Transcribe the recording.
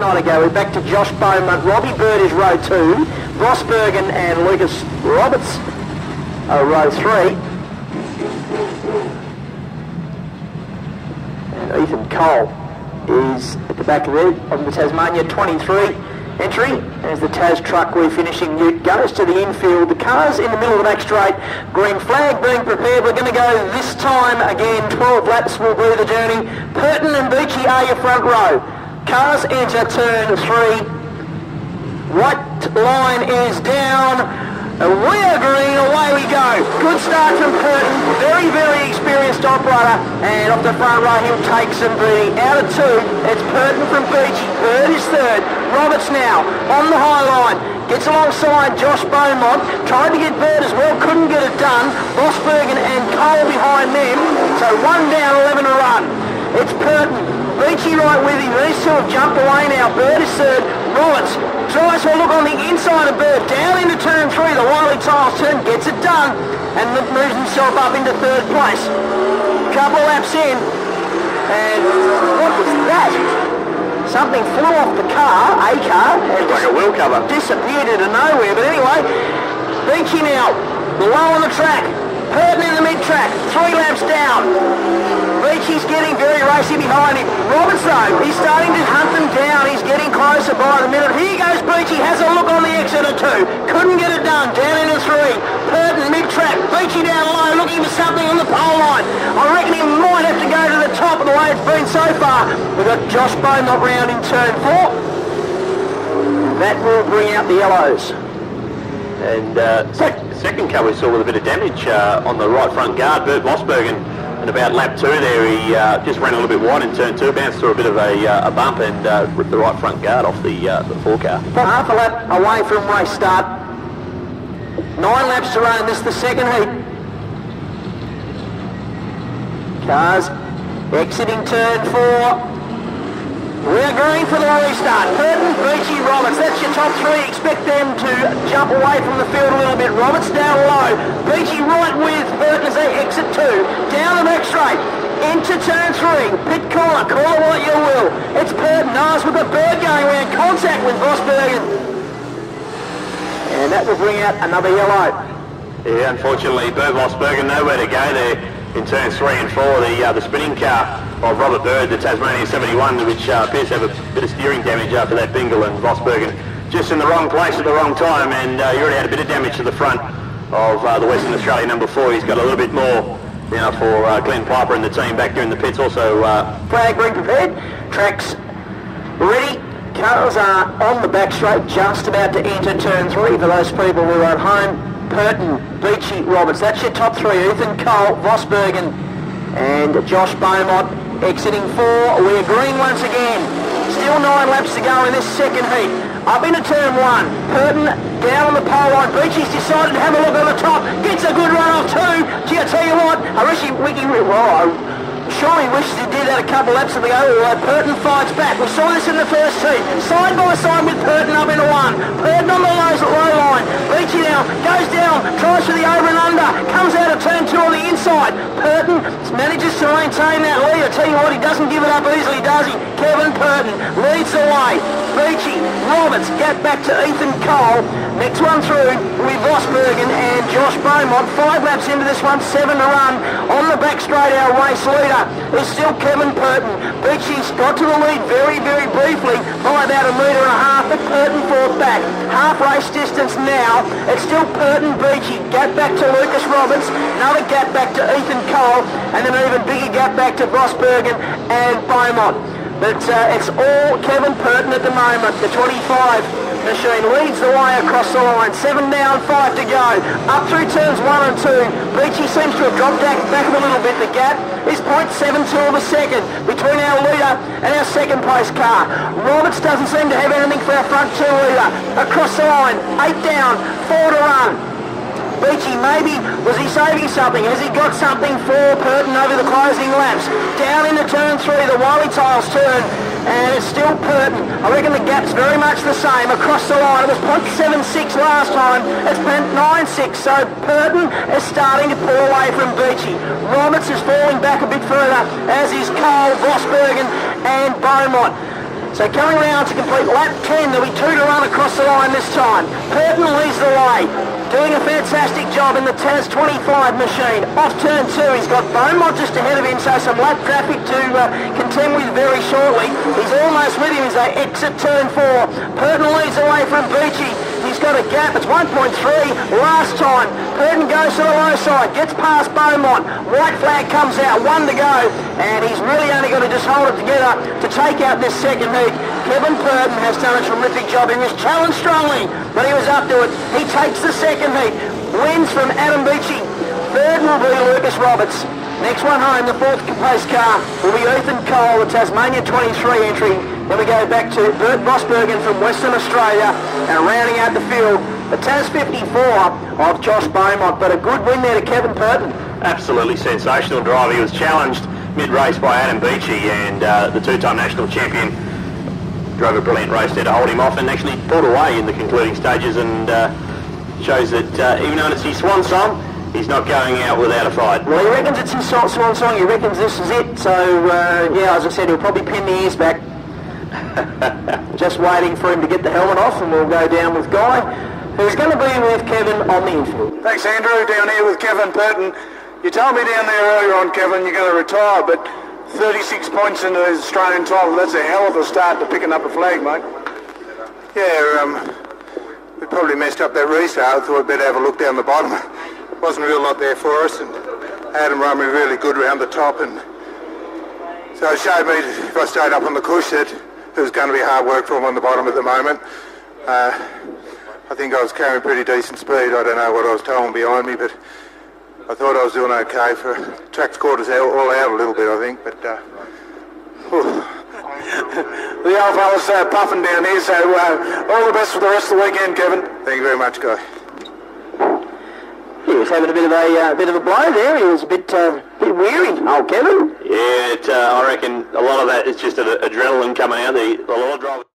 fortnight ago. We're back to Josh Beaumont. Robbie Bird is row 2. Rosbergen and Lucas Roberts are row 3. And Ethan Cole is at the back of the Tasmania 23 entry as the Tas truck we're finishing Ute goes to the infield. The car's in the middle of the back straight, green flag being prepared. We're going to go this time again, 12 laps will be the journey. Purton and Beachy are your front row. Cars enter turn 3. White line is down. We're green, away we go. Good start from Purton, very, very experienced operator, and off the front row he'll take some beating. Out of 2, it's Purton from Beachy. Bird is third. Roberts now on the high line. Gets alongside Josh Beaumont. Tried to get Bird as well, couldn't get it done. Rosbergen and Cole behind them. So 1 down, 11 to run. It's Purton. Beachy right with him. These two have jumped away now. Bird is third. Roberts tries to look on the inside of Bird. Down into turn 3. The Wiley Tiles turn. Gets it done. And moves himself up into third place. Couple laps in. And what was that? Something flew off the car, a car. And like a wheel cover. Disappeared into nowhere. But anyway, Beachy now. Below on the track. Purton in the mid-track. 3 laps down. Beachy's getting very racy behind him. Roberts though, he's starting to hunt them down. He's getting closer by the minute. Here goes Beachy, has a look on the exit of 2. Couldn't get it done, down into 3. Purton mid-track, Beachy down low, looking for something on the pole line. I reckon he might have to go to the top of the way it's been so far. We've got Josh Beaumont round in turn 4. That will bring out the yellows. And second car we saw with a bit of damage on the right front guard, Bert Rosbergen. And about lap 2 there, he just ran a little bit wide in turn 2, bounced through a bit of a bump and ripped the right front guard off the 4 car. Half a lap away from race start. 9 laps to run, this is the second heat. Cars exiting turn 4. We're green for the restart. Purton, Beachy, Roberts. That's your top 3. Expect them to jump away from the field a little bit. Roberts down low. Beachy right with Purton as they exit 2. Down the back straight. Into turn 3. Pit corner. Call it what you will. It's Purton. Nice with the Bird going around. Contact with Rosbergen. And that will bring out another yellow. Yeah, unfortunately, Bert Rosbergen nowhere to go there in turns 3 and 4. The spinning car of Robert Bird, the Tasmania 71, which appears to have a bit of steering damage after that bingle, and Rosbergen just in the wrong place at the wrong time, and he already had a bit of damage to the front of the Western Australia number 4. He's got a little bit more now for Glenn Piper and the team back there in the pits. Also, flag being prepared, tracks ready. Cars are on the back straight, just about to enter turn 3 for those people who are at home. Purton, Beachy, Roberts. That's your top 3. Ethan Cole, Rosbergen, and Josh Beaumont exiting 4. We're green once again. Still 9 laps to go in this second heat. Up into turn 1. Purton down on the pole line. Beachy's decided to have a look on the top. Gets a good run off 2. Gee, I tell you what, I surely wishes he did that a couple laps ago. Purton fights back. We saw this in the first heat. Side by side with Purton up into 1. Purton on the low line. Beachy now goes down, tries for the over and under, comes out of turn 2 on the inside. Purton manages to maintain that lead. I tell you what, he doesn't give it up easily, does he? Kevin Purton leads the way. Beachy, Roberts, get back to Ethan Cole. Next one through with Rosbergen and Josh Beaumont. 5 laps into this one, 7 to run. On the back straight, our race leader is still Kevin Purton. Beachy's got to the lead very, very briefly by about 1.5 metres, but Purton fought back. Half race distance now. It's still Purton, Beachy. Gap back to Lucas Roberts. Another gap back to Ethan Cole. And an even bigger gap back to Rosbergen and Beaumont. But it's all Kevin Purton at the moment. The 25 machine leads the way across the line. 7 down, 5 to go. Up through turns 1 and 2. Beachy seems to have dropped back a little bit. The gap is 0.72 of a second between our leader and our second place car. Roberts doesn't seem to have anything for our front 2 leader. Across the line, 8 down, 4 to run. Beachy, maybe, was he saving something? Has he got something for Purton over the closing laps? Down into turn 3, the Wiley Tiles turn, and it's still Purton. I reckon the gap's very much the same across the line. It was 0.76 last time. It's 0.96, so Purton is starting to pull away from Beachy. Roberts is falling back a bit further, as is Cole, Rosbergen and Beaumont. So coming round to complete lap 10, there'll be 2 to run across the line this time. Purton leads the way, doing a fantastic job in the Tas 25 machine. Off turn 2, he's got Beaumont just ahead of him, so some lap traffic to contend with very shortly. He's almost with him as they exit turn 4. Purton leads the way from Beachy. He's got a gap, it's 1.3. Last time, Purton goes to the low side, gets past Beaumont. White flag comes out, 1 to go, and he's really only got to just hold it together to take out this second heat. Kevin Purton has done a terrific job. He was challenged strongly, but he was up to it. He takes the second heat, wins from Adam Beachy. Third will be Lucas Roberts. Next one home, the 4th place car, will be Ethan Cole, the Tasmania 23 entry. Then we go back to Bert Vosbergen from Western Australia, and rounding out the field, the Tas 54 of Josh Beaumont, but a good win there to Kevin Purton. Absolutely sensational drive. He was challenged mid-race by Adam Beachy, and the two-time national champion drove a brilliant race there to hold him off and actually pulled away in the concluding stages, and shows that even though it's his swan song, he's not going out without a fight. Well, he reckons it's his swan song. He reckons this is it. So, yeah, as I said, he'll probably pin the ears back. Just waiting for him to get the helmet off, and we'll go down with Guy, who's going to be with Kevin on the infield. Thanks, Andrew. Down here with Kevin Purton. You told me down there earlier on, Kevin, you're going to retire, but 36 points into the Australian title, that's a hell of a start to picking up a flag, mate. Yeah, we probably messed up that restart. I thought we'd better have a look down the bottom. Wasn't a real lot there for us, and Adam run me really good around the top, and so it showed me if I stayed up on the cush that it was going to be hard work for him on the bottom at the moment. I think I was carrying pretty decent speed. I don't know what I was towing behind me, but I thought I was doing okay. For track's caught us all out a little bit, I think, but The old fella's puffing down here, so all the best for the rest of the weekend, Kevin. thank you very much, Guy. He was having a bit of a blow there. He was a bit weary. Oh, Kevin. Yeah, I reckon a lot of that is just adrenaline coming out. The lot of drivers.